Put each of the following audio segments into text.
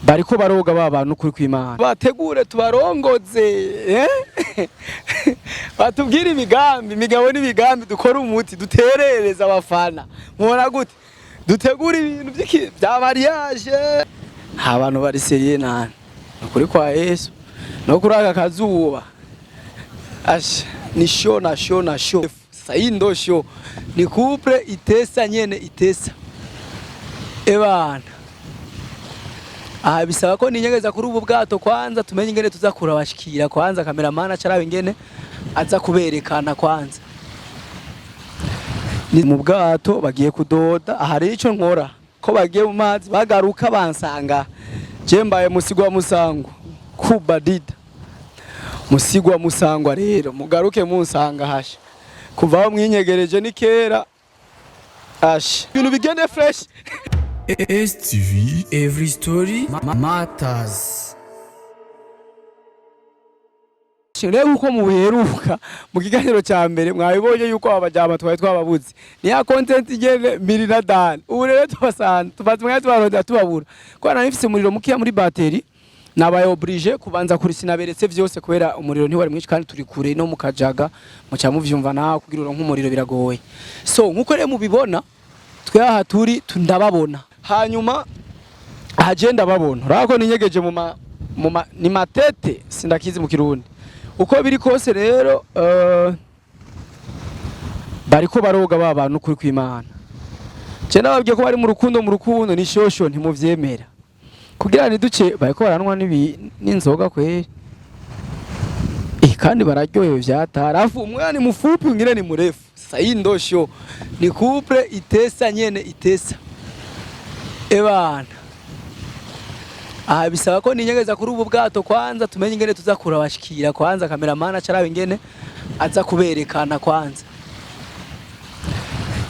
bariko baroga babantu kuri kw'Imana bategure tubarongoze batubwira imigambi imigabo n'imigambi dukora umuti duterereza abafana mubona gute dutegura ibintu bya mariage abantu bari seriye nane kuri kwa Yesu no kuri aka kazuba ni show na show saindo show ni couple itesa nyene itesa ebana bisaba ko ninyegeza kuri ubu bwato kwanza tumenye ingene tuzakura bashikira kwanza cameraman acarabe ingene aza kuberekana kwanza ni mu bwato bagiye kudoda ahari ico nkora ko bagiye mu mazi bagaruka bansanga je mbaye musigwa musango kubadida musigwa musangwa rero mugaruke munsanga hasha kuva mwinyegereje ni kera ibintu bigende fresh. STV, every story matters. Rero uko muheruka mu kiganiro cya mbere mwabibonye yuko abajama twari twababuze ni ya content igene milina dan ubu rero tubasana tubatumwe tubaronda tubabura ko nanifise umuriro mukiya muri battery nabaye oblige kubanza kuri sinaberetse vyose kubera umuriro ntiwari mwinshi kandi turi kure no mukajaga muca muvyumva naho kugira uronke umuriro biragoye so nkuko rero mubibona twe aha turi ndababona hanyuma agenda babona rako ninyegeje ni matete sindakizi mu kirundi uko biri kose rero bariko baroga babantu kuri kw'Imana je nababwiye ko bari mu rukundo ni shosho ntimuvyemera kugira ni duce bariko baranwa n'inzoga kweri kandi bararyohewe vyatara afu umwana mufupi ngire ni murefu saindo show ni couple itesa nyene itesa ebana bisaba ko ninyegeza kuri ubu bwato kwanza tumenye ingene tuzakura bashikira kwanza cameraman acarabe ingene aza kuberekana kwanza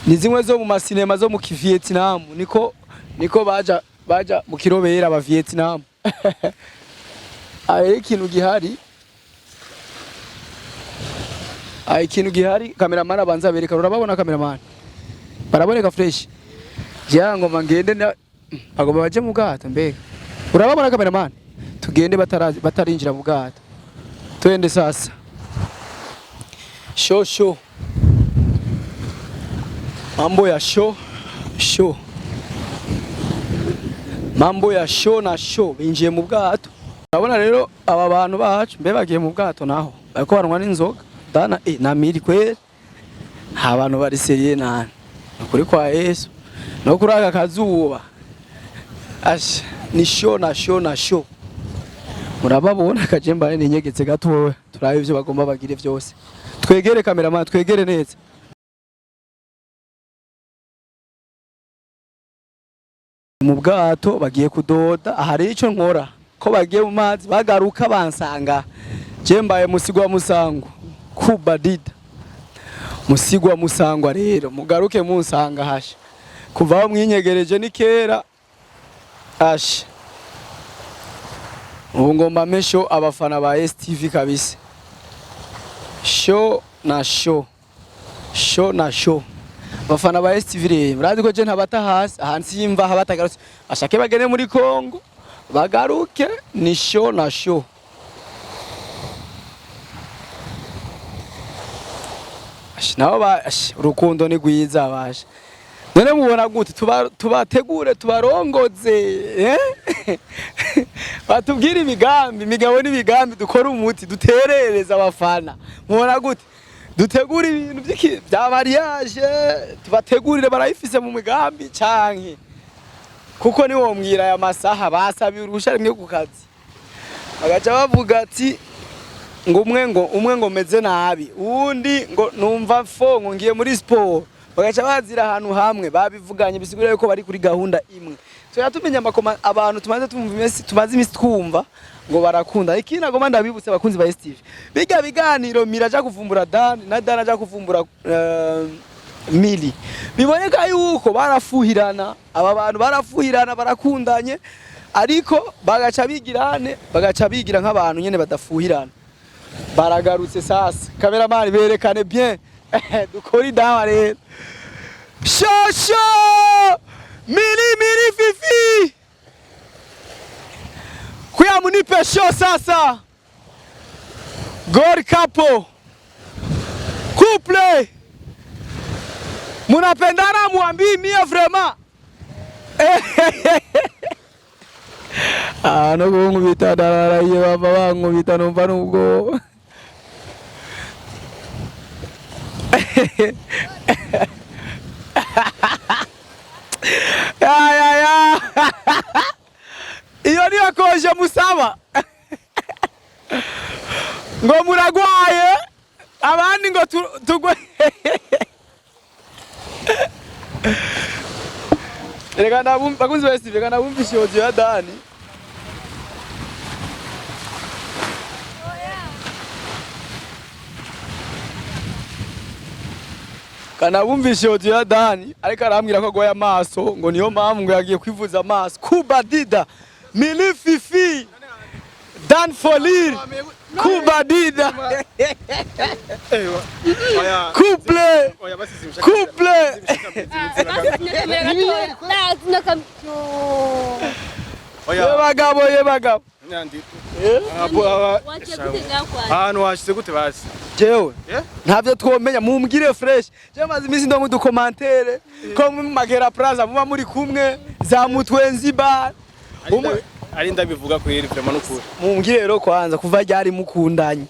ni zimwe zo mu masinema zo mu Vietnam niko baja mu kirobera aba Vietnam ikintu gihari cameraman abanza bereka urababona cameraman baraboneka fresh jango mangende agomba baje mu bwato mbega urababona cameraman tugende batarinjira mu bwato twende sasa show mambo ya show mambo ya show na show binjiye mu bwato urabona rero aba bantu bacu mbe bagiye mu bwato naho bariko baranywa n'inzoga dana na miri kwere abantu bari seriye nane kuri kwa Yesu no kuri aka kazuba ni show na show murababona kajemba ninyegetse gato turabe ivyo bagomba bagire vyose twegere cameraman twegere neza mu bwato bagiye kudoda ahari ico nkora ko bagiye mu mazi bagaruka bansanga je mbaye musigwa musango kubadida musigwa musangwa rero mugaruke munsanga hasha kuva mwinyegereje ni kera ubu ngomba mesho abafana ba STV kabisa show na show abafana ba STV rero murazi ko je ntabata hasi ahansi yimva habatagarutse ashake bagene muri Kongo bagaruke ni show na show naho urukundo ni gwiza baje none mubona gute tubategure tubarongoze batubwira imigambi imigabo n'imigambi dukora umuti duterereza abafana mubona gute dutegura ibintu bya mariage tubategurire barayifise mu migambi canke kuko ni wo mwira ya masaha basabiye uruhusha rimwe ku kazi bagaca bavuga ati ngo umwe ngo meze nabi uwundi ngo numva ngo ngiye muri sport bagaca bazira ahantu hamwe babivuganye bisigura yuko bari kuri gahunda imwe twa tumenya abantu tumaze imisi twumva ngo barakunda ikindi agomba ndabibutse abakunzi ba STV biga biganiro miraja kuvumbura Dan na Dan aja kuvumbura mili biboneka yuko barafuhirana aba bantu barafuhirana barakundanye ariko bagaca bigira nk'abantu nyene badafuhirana baragarutse sasa cameraman berekane bien dukora idama rero shosho mili fifi Oya munipe show sasa. Gori couple. Couple. Munapendana muambii mie vraiment. No kunkubita dararaye baba bankubita numva nubwo. Ya. Iyo niyo koje musaba. Ngo muragwaye abandi ngo tugwe. Reka bakunzi bese reka nabumvishe audio ya Dani. Kana bumvishe audio ya Dani ariko arambwira ko agwaye amaso ngo niyo mpamvu ngo yagiye kwivuza amaso. Kuba dida mili fifi Dan folir Kuba dida couple ye bagabo ahantu washize gute basi jewe ntavyo twomenya mumbwire fresh je maze imisi ndo mu commentaire ko mu Magera Plaza muba muri kumwe za mutwenzi bar ari ndabivuga ko yeri vraiment n'ukuri mumbwire rero kwanza kuva ryari mukundanye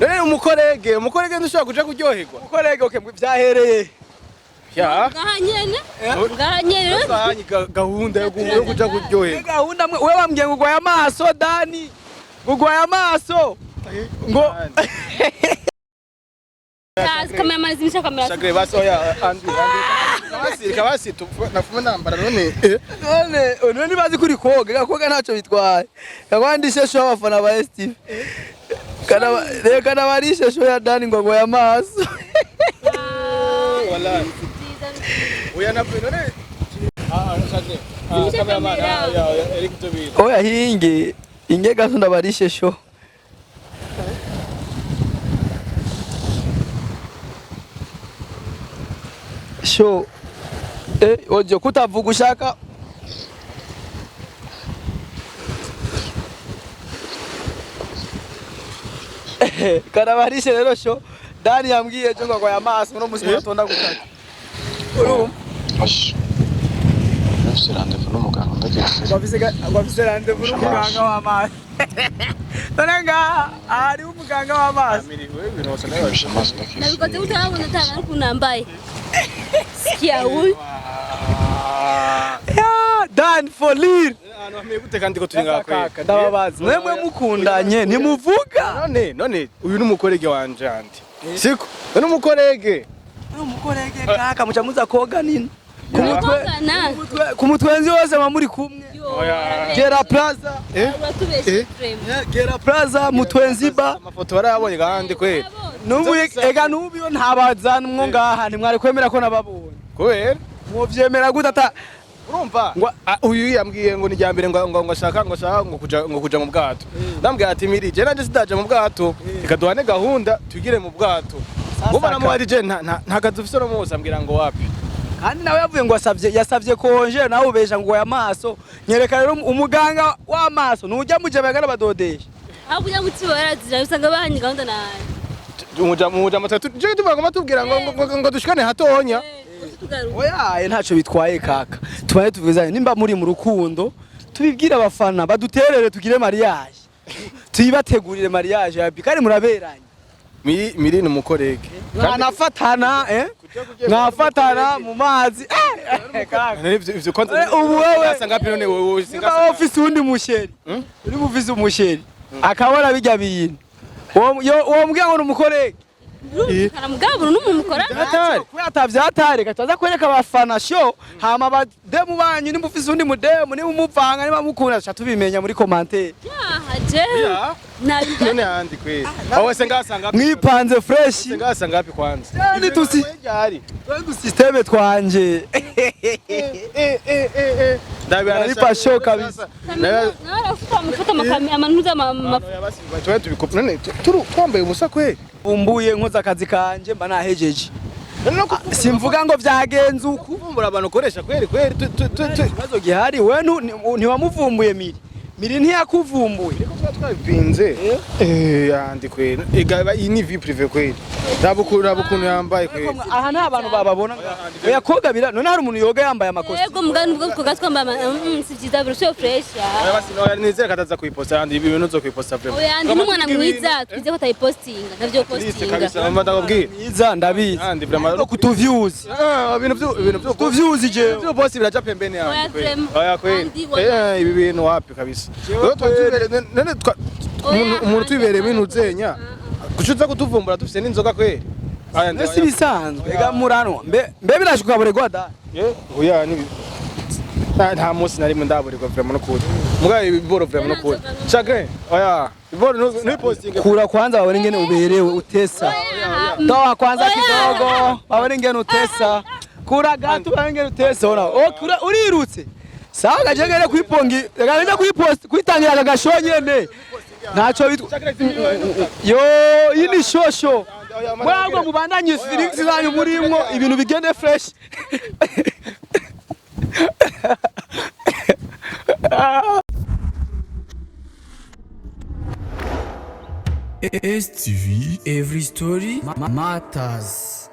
none umukorege ndushaka kuja kuryoherwa umukorege okay vyahereye ya ngahanyene gahunda yo kuja kuryoherwa gahunda wewe wambwiye ngo ugwaye amaso Dani ugwaye amaso ngo kamera mazimisha kamera Shagre basi oya andi basi nafuma nambara none bazi kuri koga ntacyo bitwaye yakwandishe show abafana ba STV kana barishe show ya Dani ngo ugwaye amaso wallahi oya none Shagre kamera ya Eric Tobira oya inge gaso ndabarishe show show ojo kutavuga ushaka karabarishe rero show Dani yambwiye cyo ngo ya maso no musi tonda gutaka Bafise rendez-vous n'umuganga ndageze. Bafise rendez-vous n'umuganga w'amaso. Tonanga ari umuganga w'amaso. nabikoze utabona tanga kunambaye sikia huyu ya Dan folir ahantu hameye gute kandi ko turi ngakwe ndababaza mwemwe mukundanye ntimuvuga none uyu n'umukorege wanje andi siko n'umukorege kaka muca muza koga nini kumutwenzi wose muri kumwe Gera Plaza Gera Plaza mutwenzi ba amafoto barayabonye kandi kwe nubu nubiyo ntabazana mwo ngaha ntimwari kwemera ko nababonye kubera muvyemera gute urumva uyu yambwiye ngo ni jyambere ngo ashaka kuja mu bwato ndambwiye ati miri je nanje sidaje mu bwato reka duhane gahunda tugire mu bwato ngo banamuharije nta kazi ufise no musa ambwira ngo wapi kandi nawe yavuye ngo yasavye konje nawe ubeja ngo amaso nyereka rero umuganga w'amaso nujya muje bagara badodesha abuya mutibara zira usanga bahanye gahunda naye umuja matatu je tuvuga matubwira ngo dushikane hatonya oya ntaco bitwaye kaka tubaye tuvizanye nimba muri mu rukundo tubibwira abafana baduterere tugire mariage tuyibategurire mariage yabi kandi muraberanye miri n'umukorege mwafatana mu mazi kaka ivyo kwanza ubu wewe asanga pino ne wowe singa office undi musheri uri muvise umusheri akabona bijya bintu uwo mbwiye ngo n'umukorege karamugabura n'umukora atavyatare kataza kwereka abafana show hama bademu banyu nimufise undi mudemu nimumuvanga niba mukunda cha tubimenya muri commentaire none andi kwezi aho se ngasanga mwipanze fresh ngasanga hapi kwanza ni tusi systeme twanje ndabira nipa show kabisa narafuta mufata makamera amanuza basi tubikopna none turu kwambaye umusa kwe umbuye nkoza akazi kanje mba nahejeje simvuga ngo vyagenze uku kuvumbura abantu koresha kweri bazo gihari we ntiwamuvumbuye miri miri ntiyakuvumbuye Kuba twabipinze yandi kweli ega iyi ni vie privé kweli rabukuru yambaye kweli aha nta bantu bababona oya koga bira none hari umuntu yoga yambaye amakosa yego mugani ubwo koga twambaye si byiza birushaho fresh oya basi no nizere kataza kuyiposta yandi ibintu zo kuyiposta vraiment oya ndi n'umwana mwiza twize ko tayipostinga ntavyo postinga kabisa ndakubwira mwiza ndabizi yandi vraiment no kutuviews ibintu byo tuviews je byo boss biraja pembeni Oya, yandi kweli vraiment. oya kweli Andi, oya. ibi bintu wapi kabisa rero twatubere none umuntu twibereye ibintu zenya gucuza kutuvumbura dufise n'inzoga kweli ese bisanzwe ega muranwa mbe birashuka buregwa da oya ni nta munsi na rimwe ndaburirwa vraiment no kuri mugaye ibiboro vraiment no kuri chagrin oya ibiboro no posting kura kwanza babone ingene uberewe utesa toa kwanza kidogo babone ingene utesa kura gato babone ingene utesa ona kura urirutse sawa gajegere kwipongi gaje kwipost kwitangira akagasho nyene ntaco bitwa yo ini shosho mwagwa mubandanye Felix zanyu murimwo ibintu bigende fresh STV, every story matters.